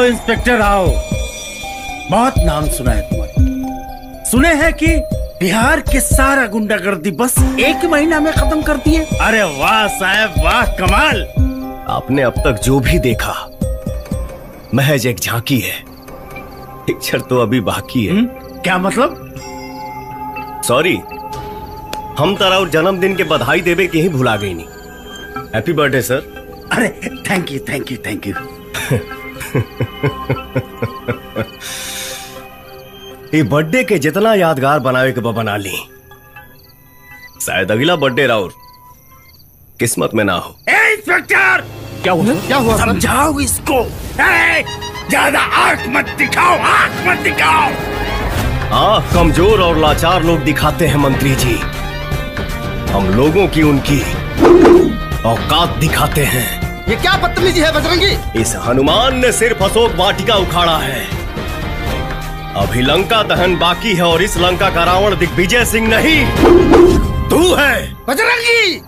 Inspector आओ। बहुत नाम सुना है तुम्हारा। सुने हैं कि बिहार के सारा गुंडागर्दी बस एक महीना में खत्म कर दिए। अरे वाह साहब वाह, कमाल। आपने अब तक जो भी देखा महज एक झांकी है, पिक्चर तो अभी बाकी है। क्या मतलब? सॉरी, हम तारा और जन्मदिन के बधाई देवे के ही भुला गई नहीं। Happy birthday sir. अरे thank you thank you thank you. ये बर्थडे के जितना यादगार बनावे के बना ली, शायद अगला बर्थडे राउर किस्मत में ना हो। इंस्पेक्टर क्या हुआ? क्या हुआ? समझाओ इसको। ज्यादा आंख मत दिखाओ, आंख मत दिखाओ। आंख कमजोर और लाचार लोग दिखाते हैं मंत्री जी, हम लोगों की उनकी औकात दिखाते हैं। ये क्या बदतमीजी है बजरंगी? इस हनुमान ने सिर्फ अशोक वाटिका उखाड़ा है, अभी लंका दहन बाकी है, और इस लंका का रावण दिग्विजय सिंह नहीं, तू है बजरंगी।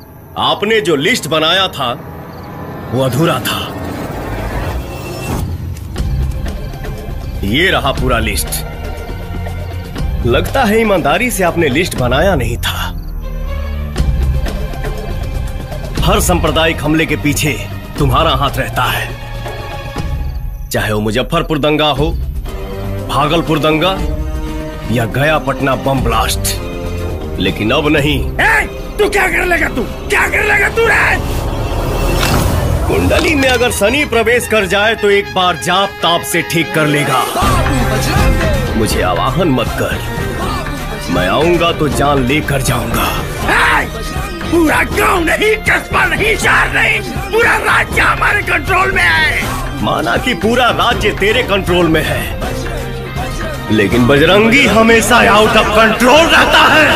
आपने जो लिस्ट बनाया था वो अधूरा था। ये रहा पूरा लिस्ट। लगता है ईमानदारी से आपने लिस्ट बनाया नहीं था। हर सांप्रदायिक हमले के पीछे तुम्हारा हाथ रहता है, चाहे वो मुजफ्फरपुर दंगा हो, भागलपुर दंगा या गया पटना बम ब्लास्ट। लेकिन अब नहीं। तू क्या कर लेगा? तू क्या कर लेगा? तू रे कुंडली में अगर शनि प्रवेश कर जाए तो एक बार जाप ताप से ठीक कर लेगा। मुझे आवाहन मत कर, मैं आऊंगा तो जान लेकर जाऊंगा। पूरा गांव नहीं, कस्बा नहीं, शहर नहीं, पूरा राज्य हमारे कंट्रोल में है। माना कि पूरा राज्य तेरे कंट्रोल में है, लेकिन बजरंगी हमेशा आउट ऑफ कंट्रोल रहता है।